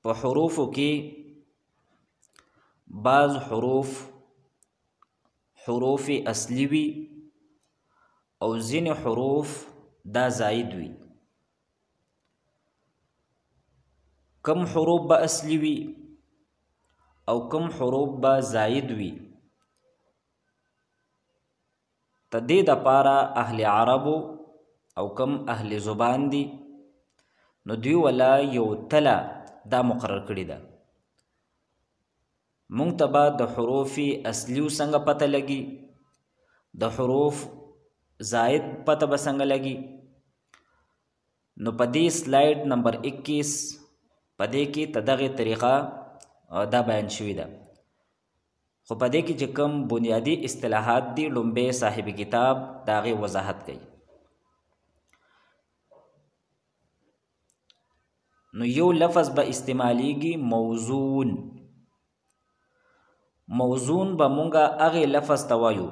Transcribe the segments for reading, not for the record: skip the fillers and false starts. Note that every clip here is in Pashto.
په حروفو کې بعض حروف اصلي وي او ځینې حروف دا زائد وي. کم حروف به اصلي وي او کم حروف به زائد وي. تدې دپاره اهل عربو او کم اهل زبان دي نو دوی ولا یو تله دا مقرر کړي ده. مونږ ته به د حروف اصلي څنګه پته لګي، د حروف زائد پته به څنګه لګي. نو په دې سلایډ نمبر 21 په دې کې دغه طریقه دا بیان شوې ده. خو په دې کې چې کوم بنیادی اصطلاحات دي لومبه صاحب کتاب د هغې وضاحت کوي. نو یو لفظ به استعمالیږي موزون. موزون به مونږه هغې لفظ ته وایو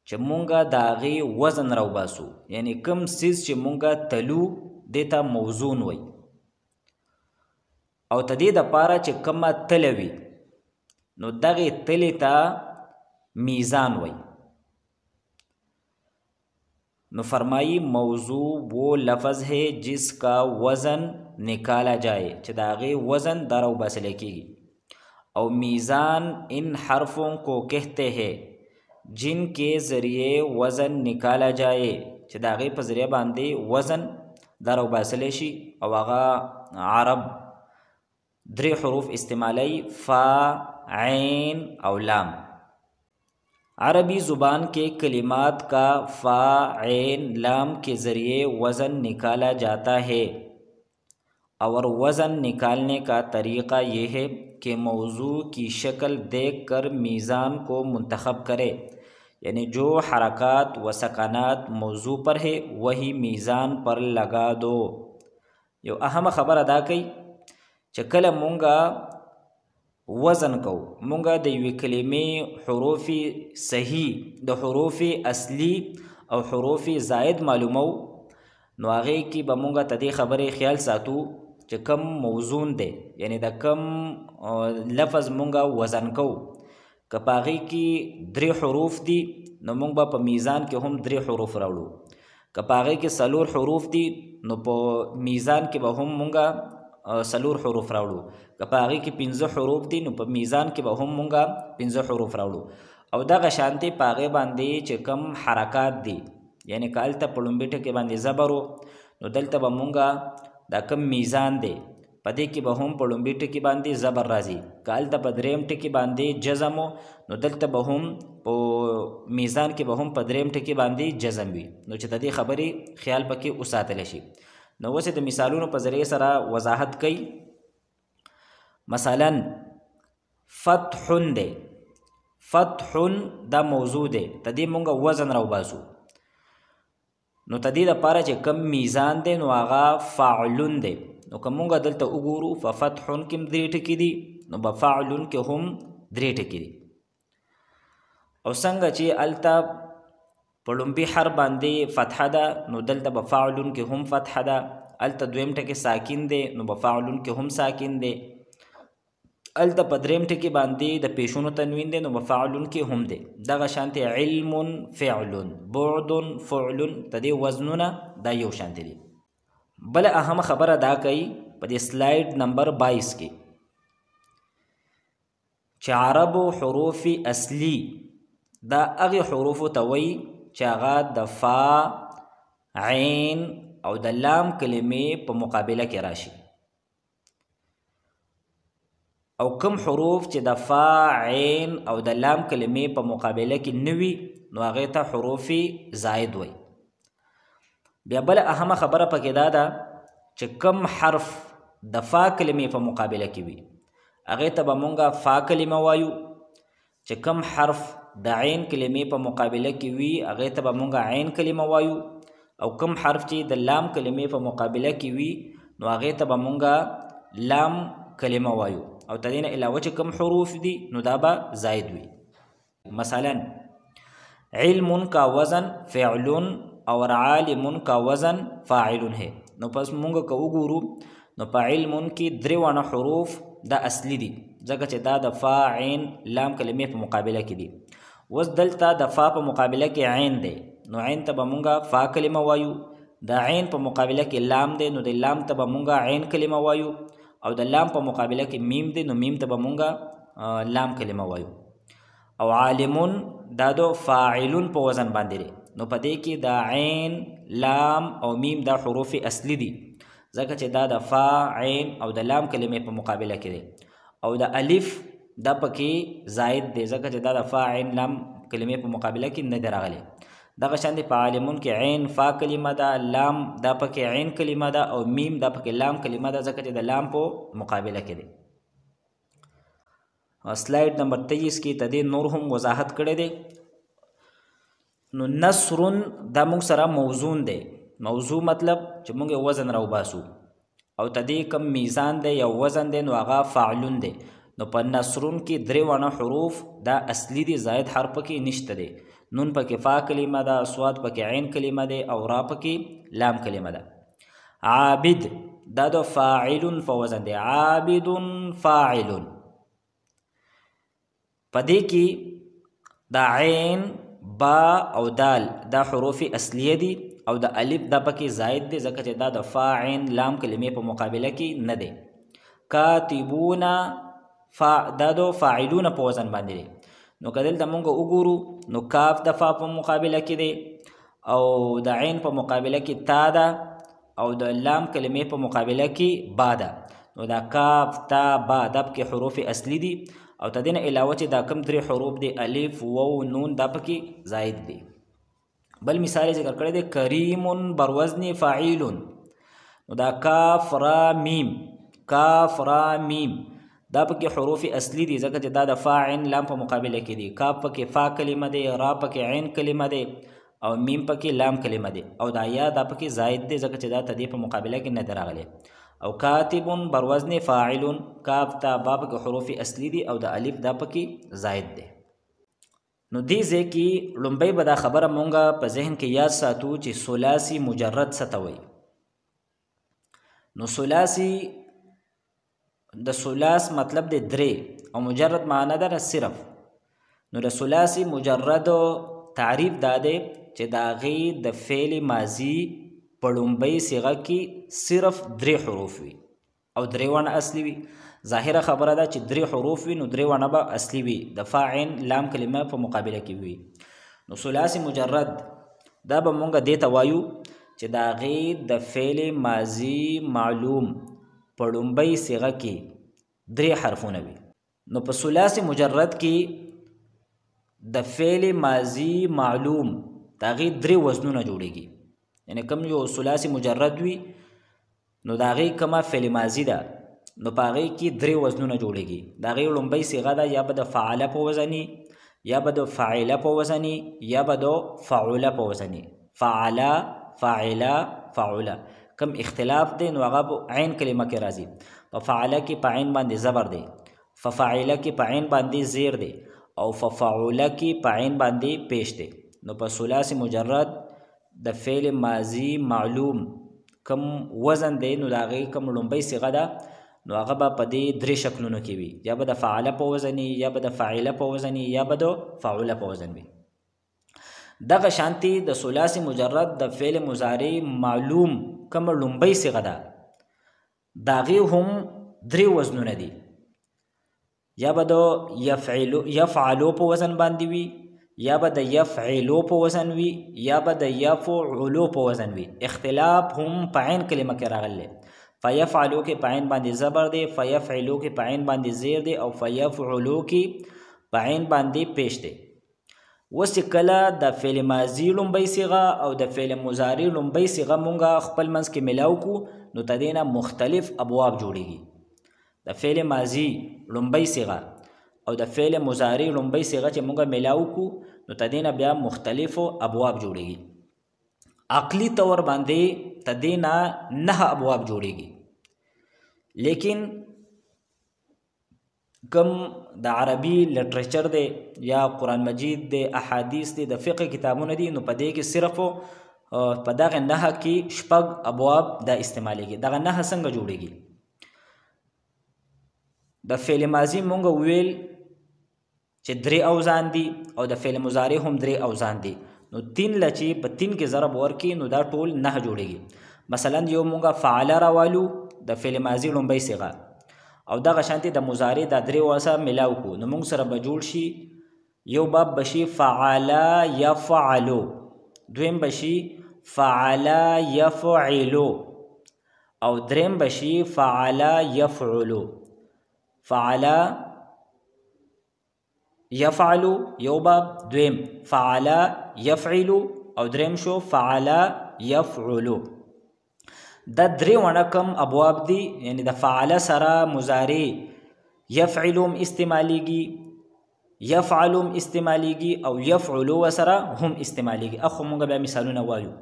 چې مونږه د هغې وزن راوباسو، یعنی کوم څیز چې مونږه تلو دې ته موزون وایي. او د دې دپاره چې کومه تله وي نو دغې تلې ته میزان وایي. نو فرمائی موضوع وہ لفظ ہے جس کا وزن نکالا جائے، چې د هغې وزن دا راوباسلی کېږي. او میزان ان حرفوں کو کہتے ہیں جن کے ذریعے وزن نکالا جائے، چې د هغې په ذریعه باندې وزن دا راوباسلی شي. او هغه عرب درې حروف استعمالی: فا، عین او لام. عربی زبان کے کلمات کا فا، عین، لام کے ذریعے وزن نکالا جاتا ہے. اور وزن نکالنے کا طریقہ یہ ہے کہ موضوع کی شکل دیکھ کر میزان کو منتخب کرے، یعنی جو حرکات و سکانات موضوع پر ہے وہی میزان پر لگا دو. یو اهم خبر ادا کئی چې کله مونږه وزن کو، مونږه د یوې کلمې حروف صحیح د حروف اصلي او حروف زائد معلومو، نو هغې کې به مونږه د دې خبرې خیال ساتو چې کم موزون دی، یعنی د کم لفظ مونږه وزن کو. که په هغې کې 3 حروف دي نو مونږ به په میزان کې هم 3 حروف راوړو. که په هغې کې 4 حروف دي نو په میزان کې به هم مونږه 4 حروف راوړو. که په هغې کې 5 حروف دي نو په میزان کې به هم مونږه 5 حروف راوړو. او دغه شانتې په هغې باندې چې کم حرکات دي، یعنی که هلته په لومبي ټکي باندې زبر و نو دلته به مونږه دا کم میزان دی په دې کې به هم په لومبي ټکي باندې زبر راځي. که هلته په دریم ټکي باندې جزم و نو دلته به هم په میزان کې به هم په دریم ټکي باندې جزم وي. نو چې د دې خبرې خیال پکې وساتلی شي. نو اوس د مثالونو په ذریعې سره وضاحت کوي. مثلا فتحن دی، فتحن دا موضوع دی، د دې مونږه وزن راوباسو. نو د دې دپاره چې کم میزان دی نو هغه فاعلون دی. نو که مونږه دلته وګورو په فتحن کې هم 3 ټکي دي نو په فاعلون کې هم 3 ټکي دي. او څنګه چې هلته په لومبي حرف باندې فتحه ده نو دلته په فاعلون کې هم فتحه ده. هلته دویم ټکي ساکن دی نو په فاعلون کې هم ساکن دی. هلته په دریم ټکي باندې د پیشونو تنوین دی نو په فاعلون کې هم دی. دغه شانتې علم، فعل، بعد، فعل، د دې وزنونه دا یو شانتې دي. بله اهم خبره دا کوي په دې سلایډ نمبر 22 کې چې عربو حروف اصلي دا هغې حروفو ته وایي چې هغه د فا، عین او د لام کلمې په مقابله کې راشي. او کم حروف چې د فا، عین او د لام کلمې په مقابله کې نه وي نو هغې ته حروف زائد وایي. بیا بله اهمه خبره پکې دا ده چې کم حرف د فا کلمې په مقابله کې وي هغې ته به مونږه فا کلمه وایو. چې کم حرف د عین کلمې په مقابله کې وي هغې ته به مونږه عین کلمه وایو. او کم حرف چې د لام کلمې په مقابله کې وي نو هغې ته به مونږه لام کلمه وایو. او د دې نه علاوه چې کم حروف دي نو دا به زائد وي. مثلا علم کا وزن فعل اور عالم کا وزن فاعل ہے. نو پس مونږ که وګورو نو په علم کې 3 حروف دا اصلي دي ځکه چې دا د فا عین لام کلمې په مقابله کې دي. اوس دلته د فا په مقابله کې عین دی نو عین ته به مونږه فا کلمه وایو، د عین په مقابله کې لام دی نو د لام ته به مونږه عین کلمه وایو، او د لام په مقابله کې میم دی نو میم ته به مونږه لام کلمه وایو. او عالمون دا دو فاعلون په وزن باندې دی نو په دې کې د عین لام او میم دا حروف اصلي دي ځکه چې دا د فا عین او د لام کلمې په مقابله کې دی، او د الف دا پکې زائد دی ځکه چې دا د فا عین لام کلمې په مقابله کې نه دی راغلی. دغه شان دی په عالمون کې عین فا کلمه ده، لام دا پکې عین کلمه ده، او میم دا پکې لام کلمه ده ځکه چې د لام په مقابله کې دی. سلایډ نمبر 23 کې تدې نور هم وضاحت کړی دی. نو نصرن دا موږ سره موزون دی، موضوع مطلب چې موږ وزن راو باسو، او تدې کم میزان دی یا وزن دی نو هغه فاعلون دی. نو په نصرن کې 3 حروف دا اصلي دي، زائد حرف پکې نشته دی. نون پکې فا کلمه ده، صاد پکې عین کلمه ده، او را پکې لام کلمه ده. عابد دا د فاعلون په وزن دی، عابد فاعلون. پدې کې د عین با او دال دا حروف اصلیه دي، او د الف دا پکې زائد دی ځکه چې دا د فا عین لام کلمې په مقابله کې نه دی. کاتبون دا د فاعلون په وزن باندې دی. نو که دلته مونږ وګورو نو کاف د فا په مقابله کې دی، او د عین په مقابله کې تا ده، او د لام کلمې په مقابله کې با ده. نو دا کاف تا با دا پکې حروف اصلي دي، او تدین علاوه چې دا کم 3 حروف دی الف واو نون دا پکې زائد دی. بل مثال ذکر کړی دی کریم بروزن فاعلون. نو دا کاف را میم، کاف را میم دا پکې حروف اصلي دي ځکه چې دا د فا عین لام په مقابله کې دي. کاف پکې فا کلمه دی، را پکې عین کلمه دی، او میم پکې لام کلمه دی، او دا یا دا پکې زائد دی ځکه چې دا تدې په مقابله کې نه دی راغلی. او کاتبون بروزن فاعلون کاف تا با پکې حروف اصلي دي، او د الف دا پکې زائد دی. نو دې ځای کې لومبۍ به دا خبره مونږه په ذهن کې یاد ساتو چې ثلاثي مجرد څه ته وایي. نو ثلاثي د ثلاث مطلب دی 3 او مجرد معنی ده صرف. نو د ثلاثي مجرد تعریف دا دی چې د هغې د فعل ماضي په لومبۍ صیغه کې صرف 3 حروف وي او 3 اصلي وي. ظاهره خبره ده چې 3 حروف وي نو 3 به اصلي وي، د فا عین لام کلمه په مقابله کې وي. نو ثلاثي مجرد دا به مونږ دې ته وایو چې د هغې د فعل ماضي معلوم په لومبۍ صیغه کې 3 حرفونه وي. نو په ثلاثي مجرد کې د فعل ماضي معلوم د هغې 3 وزنونه جوړیږي. یعنی کوم یو ثلاثي مجرد وي نو د هغې کومه فعل ماضي ده نو په هغې کې 3 وزنونه جوړیږي. د هغې لومبۍ صیغه ده یا به د فعله په وزني، یا به د فاعله په وزني، یا به د فعوله په وزني. فعله، فاعله، فعوله. کم اختلاف دی نو هغه عین کلمه کې راځي. په فعله کې په عین باندې زبر دی، ففاعله کې په عین باندې زیر دی، او ففعوله کې په عین باندې پیش دی. نو په ثلاثي مجرد د فعل ماضي معلوم کم وزن دی نو د هغې کم لومبۍ صیغه ده نو هغه به په دې 3 شکلونو کې وي، یا به د فعله په وزني، یا به د فاعله په وزني، یا به د فعوله په وزن وي. دغه شانتي د ثلاثي مجرد د فعل مضارع معلوم کوم لومبۍ صیغه ده د هغې هم 3 وزنونه دي، یا به د یفعلو په وزن باندې وي، یا به د یفعلو په وزن وي، یا به د یفعلو په وزن وي. اختلاف هم په عین کلمه کې راغلی. فیفعلو کې په عین باندې زبر دی، فیفعلو کې په عین باندې زیر دی، او فیفعلو کې په عین باندې پیش دی. اوس چې کله د فعل ماضي لومبۍ صیغه او د فعل مضارع لومبۍ صیغه مونږه خپل منځ کې ملاو کو نو تدې نه مختلف ابواب جوړیږي. د فعل ماضي لومبۍ صیغه او د فعل مضارع لومبۍ صیغه چې مونږه ملاو کو نو تدې نه بیا مختلفو ابواب جوړیږي. عقلی طور باندې تدې نه 9 ابواب جوړیږي، لیکن کم د عربي لټریچر دی یا قرآن مجید دی، احادیث دی، د فقه کتابونه دي، نو په دې کې صرف په دغه 9 کې 6 ابواب دا استعمالیږي. دغه 9 څنګه جوړیږي؟ د فعل ماضي مونږ ویل چې 3 اوزان دي او د فعل مضارع هم 3 اوزان دي. نو 3 لچی په 3 کې ضرب ورکی نو دا ټول 9 جوړیږي. مثلا یو مونږه فعل راوالو د فعل ماضي لومبۍ صيغه او دغه شانتي د مضارع د 3 واسه ملاو کو نو مونږ سره به جوړ شي یو باب بشي فعل يفعل، دویم بشي فعل يفعل او دریم بشي فعل يفعل. فعل يفعل یو باب، دویم فعل يفعل او دریم شو فعل يفعل. دا 3 ونه کم ابواب دي، یعنی د فعل سره مضارع يفعلهم استعمالیږي، يفعلهم استعمالیږي او يفعل وسره هم استعمالیږي. اخو مونږ به مثالونه وایو.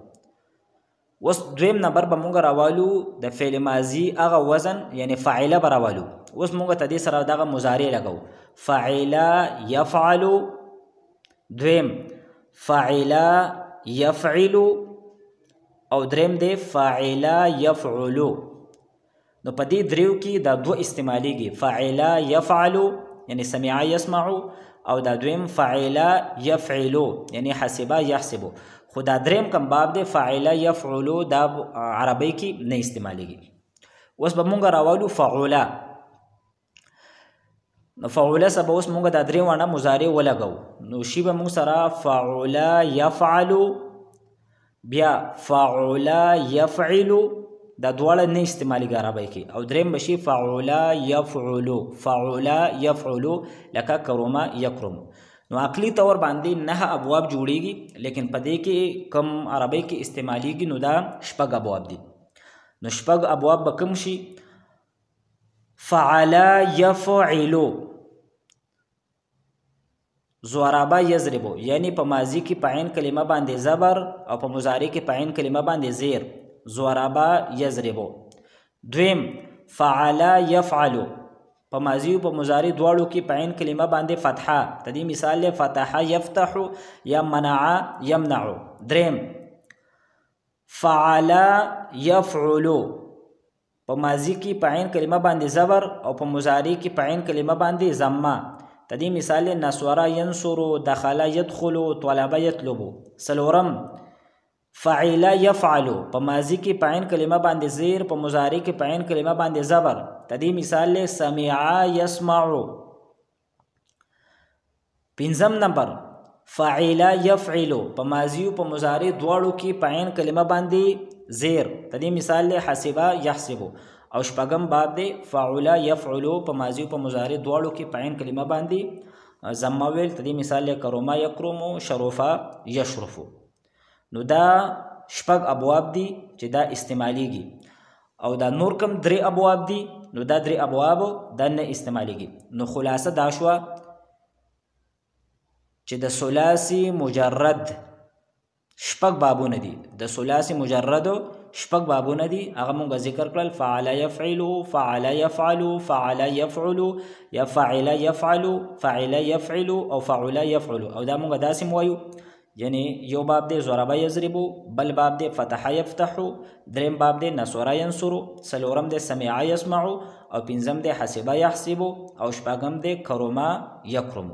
وس دویم نمبر به مونږ راوالو د فعل ماضي هغه وزن یعنی فاعله به راوالو. اوس مونږ ته دې سره دغه مضارع لګو فاعل يفعل، دویم فاعل يفعل او دریم دی فاعل يفعل. نو په دې دریو کې دا 2 استعمالیږي، فاعل يفعل یعنی سمع يسمع او دا دویم فاعل يفعل یعنی حسب يحسب. خو دا دریم کم باب دی فاعل يفعل دا عربی کې نه استعمالیږي. اوس به مونږ راوالو فعولا. نو فعولا سبا اوس مونږ دا 3 ونه مضارع ولګو نو شی به مونږ سره فعولا يفعل بیا فعولا يفعل دا دواړه نه استعمالیږي عربی کې. او دریم بشي فعولا يفعل، فعولا يفعل لکه کرما یکرم. نو عقلی طور باندې 9 ابواب جوړیږي، لیکن په دې کې کم عربی کې استعمالیږي نو دا 6 ابواب دي. نو 6 ابواب به کوم شي؟ فعل يفعل، ضرب يضرب یعنی په ماضی کې په عین کلمه باندې زبر او په مضارع کې په عین کلمه باندې زیر، ضرب يضرب. دویم فعل يفعل په ماضی او په مضارع دواړو کې په عین کلمه باندې فتحه، تدې مثال له فتح يفتح یا منع يمنع. دریم فعل يفعل په ماضی کې په عین کلمه باندې زبر او په مضارع کې په عین کلمه باندې ضمه، تدې مثال له نصر ينصر، دخل يدخل، طلب يطلب. سلورم فعل يفعل په ماضی کې په عین کلمه باندې زیر، په مضارع کې په عین کلمه باندې زبر، تدې مثال له سمع يسمع. پنځم نمبر فعل يفعل په ماضی او په مضارع دواړو کې په عین کلمه باندې زیر، تدې مثال له حسب يحسب. او شپږم باب دی فعل يفعل په ماضی او په مضارع دواړو کې په عین کلمه باندې ضمه ویل، تدې مثال له کرما یکرم، شرفا یشرف. نو دا 6 ابواب دي چې دا استعمالیږي. او دا نور کم 3 ابواب دي نو دا 3 ابواب دا نه استعمالیږي. نو خلاصه دا شو چې د ثلاثي مجرد 6 بابونه دي. د ثلاثي مجرد 6 بابونه دي، هغه مونږ ذکر کړل فعل يفعل، فعل يفعل، فعل يفعل، یا فعل يفعل، فعل يفعل او فعل يفعل. او دا مونږ داسې وایو یعنی یو باب دی ضرب يضرب، بل باب دی فتح يفتح، دریم باب دی نصر ينصر، سلورم دی سمع يسمع او پنځم دی حسب يحسب او شپږم دی کرما یکرم.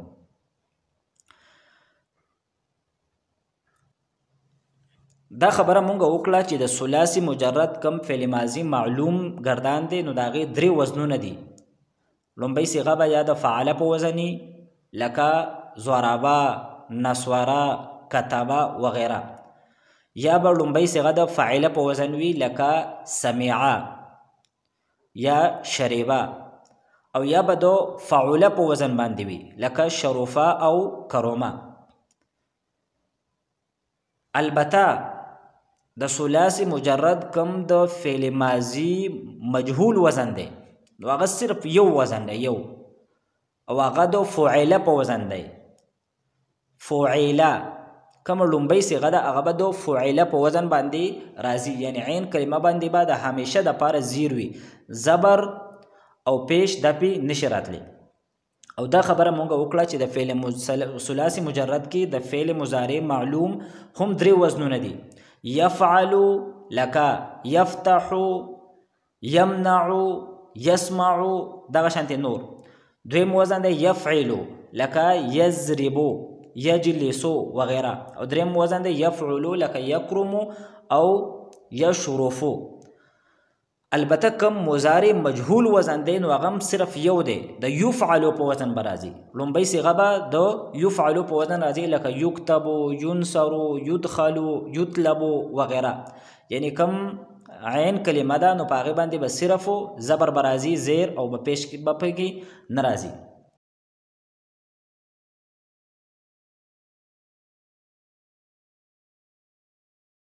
دا خبره مونږ وکړه چې د ثلاثي مجرد کم فعل ماضي معلوم گردان دی نو دا غي 3 وزنونه دي. لومبۍ صيغه به یا د فعل په وزني لکه ضربا، نصورا، كتبا وغیره، یا به لومبۍ صيغه د فاعل په وزن وي لکه سمعا یا شربا، او یا به د فعل په وزن باندې وي لکه شرفا او کرما. البته د ثلاثي مجرد کم د فعل ماضي مجهول وزن دی نو هغه صرف یو وزن دی، یو، او هغه د فعل په وزن دی. فعل کوم لومبۍ صيغه ده هغه به د فعل په وزن باندې راځي، یعنی عین کلمه باندې به د همیشه د پاره زیر وي، زبر او پیش د پی نشي راتلی. او دا خبره مونږ وکړه چې د فعل ثلاثي مجرد کې د فعل مضارع معلوم هم 3 وزنونه دي، يفعل لك، يفتح، يمنع، یسمعو دغه شانتې نور. دویم وزن دی یفعلو لکه یضربو یجلسو وغیره. او دریم وزن دی یفعلو لکه یکرمو او یشرفو. البته کم مضارع مجهول وزن دی نو هغه صرف یو دی، د یفعلو په وزن به راځي. لومبۍ صیغه به د یفعلو په وزن راځي لکه یکتبو ینصرو یدخلو یطلبو وغیره. یعنی کم عین کلمه ده نو په هغې باندې به صرف زبر به راځي، زیر او به پیش به پکې نه راځي.